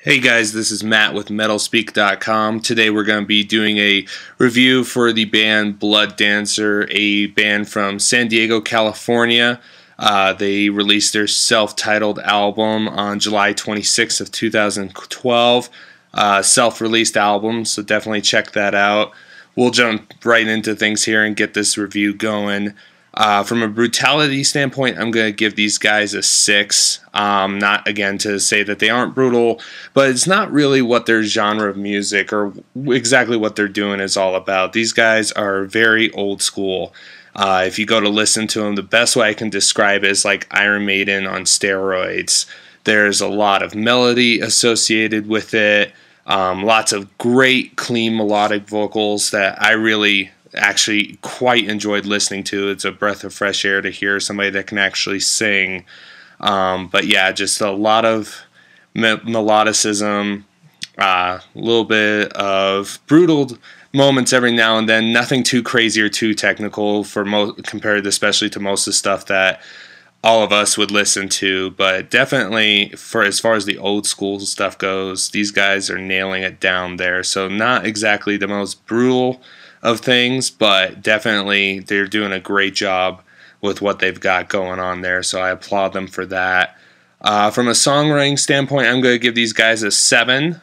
Hey guys, this is Matt with MetalsPeak.com. Today we're going to be doing a review for the band Blood Dancer, a band from San Diego, California. They released their self-titled album on July 26th of 2012. Self-released album, so definitely check that out. We'll jump right into things here and get this review going. From a brutality standpoint, I'm going to give these guys a 6. Not, again, to say that they aren't brutal, but it's not really what their genre of music or exactly what they're doing is all about. These guys are very old school. If you go to listen to them, the best way I can describe it is like Iron Maiden on steroids. There's a lot of melody associated with it, lots of great, clean, melodic vocals that I really actually quite enjoyed listening to. It's a breath of fresh air to hear somebody that can actually sing. But yeah, just a lot of melodicism, a little bit of brutal moments every now and then. Nothing too crazy or too technical compared especially to most of the stuff that all of us would listen to. But definitely, for as far as the old school stuff goes, these guys are nailing it down there. So not exactly the most brutal of things, but definitely they're doing a great job with what they've got going on there, so I applaud them for that. From a songwriting standpoint, I'm going to give these guys a 7.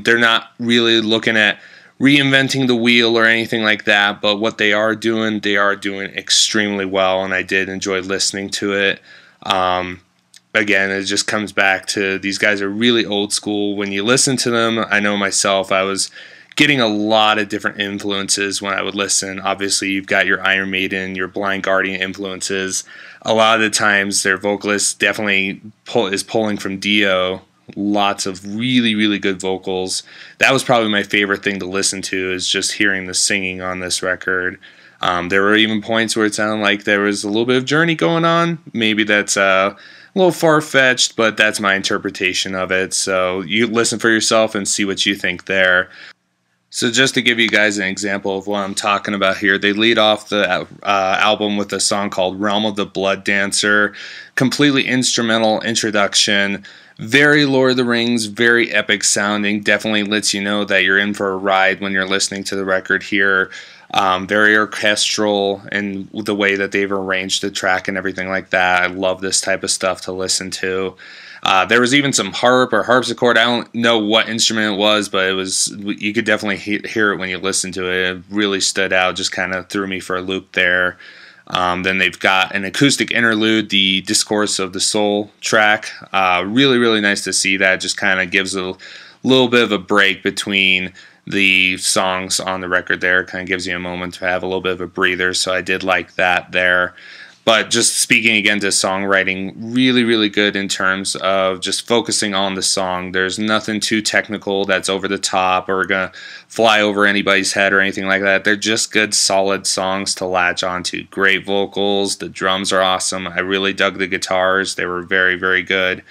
They're not really looking at reinventing the wheel or anything like that, but what they are doing extremely well, and I did enjoy listening to it. Again, it just comes back to these guys are really old school. When you listen to them, I know myself, I was getting a lot of different influences when I would listen. Obviously, you've got your Iron Maiden, your Blind Guardian influences. A lot of the times, their vocalist definitely is pulling from Dio. Lots of really, really good vocals. That was probably my favorite thing to listen to, is just hearing the singing on this record. There were even points where it sounded like there was a little bit of Journey going on. Maybe that's a little far-fetched, but that's my interpretation of it. So you listen for yourself and see what you think there. So just to give you guys an example of what I'm talking about here, they lead off the album with a song called Realm of the Blood Dancer. Completely instrumental introduction. Very Lord of the Rings, very epic sounding. Definitely lets you know that you're in for a ride when you're listening to the record here. Very orchestral in the way that they've arranged the track and everything like that. I love this type of stuff to listen to. There was even some harp or harpsichord. I don't know what instrument it was, but you could definitely hear it when you listen to it. It really stood out, just kind of threw me for a loop there. Then they've got an acoustic interlude, the Discourse of the Soul track. Really, really nice to see that. Just kind of gives a little bit of a break between the songs on the record there. Kind of gives you a moment to have a little bit of a breather, so I did like that there. But just speaking again to songwriting, really, really good in terms of just focusing on the song. There's nothing too technical that's over the top or going to fly over anybody's head or anything like that. They're just good, solid songs to latch onto. Great vocals. The drums are awesome. I really dug the guitars. They were very, very good.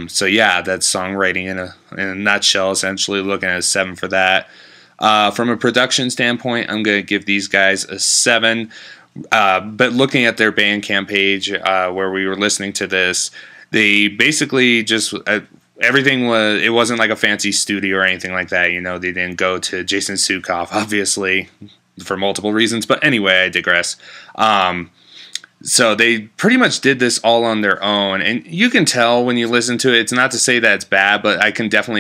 So yeah, that's songwriting in a nutshell, essentially. Looking at a 7 for that. From a production standpoint, I'm going to give these guys a 7. But looking at their Bandcamp page where we were listening to this, they basically just everything it wasn't like a fancy studio or anything like that. You know, they didn't go to Jason Suecof, obviously, for multiple reasons. But anyway, I digress. So they pretty much did this all on their own, and you can tell when you listen to it. It's not to say that it's bad, but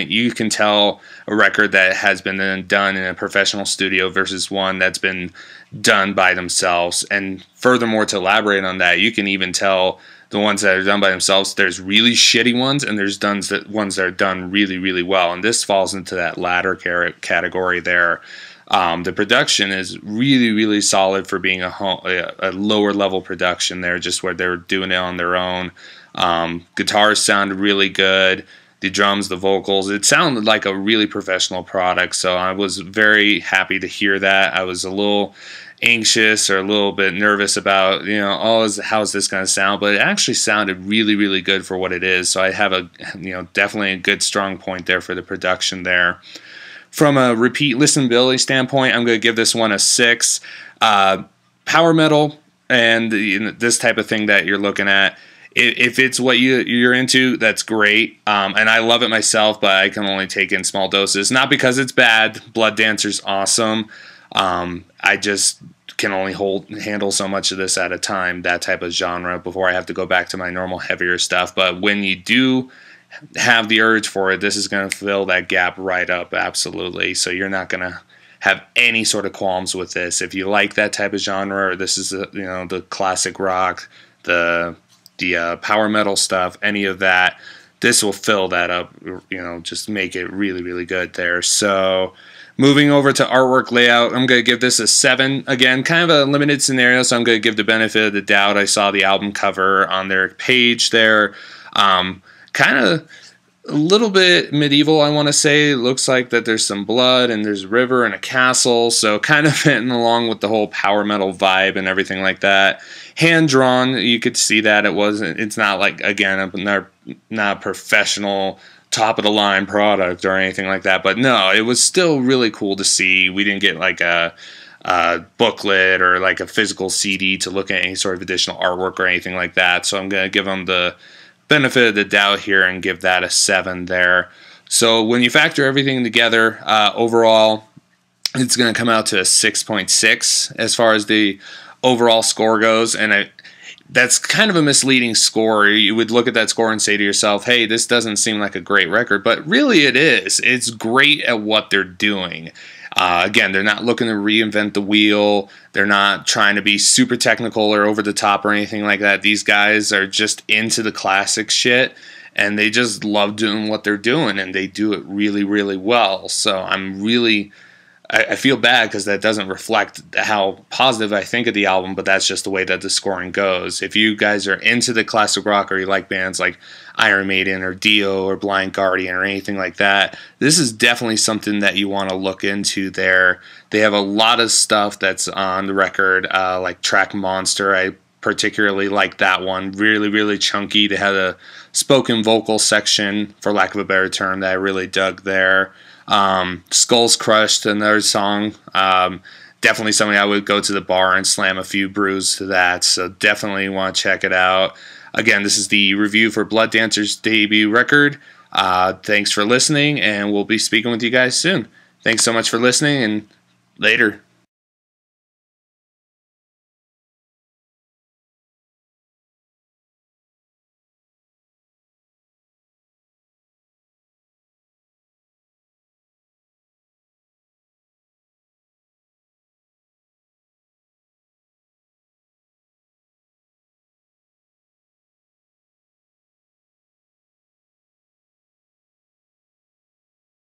you can tell a record that has been done in a professional studio versus one that's been done by themselves. And furthermore, to elaborate on that, you can even tell the ones that are done by themselves, there's really shitty ones, and there's ones that are done really, really well. And this falls into that latter category there. The production is really, really solid for being a lower level production there, just where they're doing it on their own. Guitars sounded really good. The drums, the vocals, it sounded like a really professional product. So I was very happy to hear that. I was a little anxious or a little bit nervous about, how is this going to sound? But it actually sounded really, really good for what it is. So I have definitely a good strong point there for the production there. From a repeat listenability standpoint, I'm going to give this one a 6. Power metal and this type of thing that you're looking at, if it's what you're into, that's great. And I love it myself, but I can only take in small doses. Not because it's bad. Blood Dancer's awesome. I just can only handle so much of this at a time, that type of genre, before I have to go back to my normal heavier stuff. But when you do have the urge for it, this is going to fill that gap right up, absolutely. So you're not going to have any sort of qualms with this. If you like that type of genre, or this is the classic rock, the power metal stuff, any of that, this will fill that up, just make it really, really good there. So moving over to artwork layout, I'm going to give this a 7. Again, kind of a limited scenario, so I'm going to give the benefit of the doubt. I saw the album cover on their page there. Kind of a little bit medieval, I want to say. It looks like that there's some blood and there's a river and a castle, so kind of fitting along with the whole power metal vibe and everything like that. Hand drawn, you could see that it's not like, again, not a professional top of the line product or anything like that, but no, it was still really cool to see. We didn't get like a booklet or like a physical CD to look at any sort of additional artwork or anything like that, so I'm going to give them the benefit of the doubt here and give that a 7 there. So when you factor everything together, overall it's going to come out to a 6.6 as far as the overall score goes, and that's kind of a misleading score. You would look at that score and say to yourself, hey, this doesn't seem like a great record, but really it is. It's great at what they're doing. Again, they're not looking to reinvent the wheel. They're not trying to be super technical or over the top or anything like that. These guys are just into the classic shit, and they just love doing what they're doing, and they do it really, really well. So I feel bad because that doesn't reflect how positive I think of the album, but that's just the way that the scoring goes. If you guys are into the classic rock, or you like bands like Iron Maiden or Dio or Blind Guardian or anything like that, this is definitely something that you want to look into there. They have a lot of stuff that's on the record, like Track Monster. I particularly like that one. Really, really chunky. They had a spoken vocal section, for lack of a better term, that I really dug there. Skulls Crushed, another song. Definitely something I would go to the bar and slam a few brews to that, so definitely want to check it out. Again, this is the review for Blood Dancer's debut record. Thanks for listening, and we'll be speaking with you guys soon. Thanks so much for listening, and later.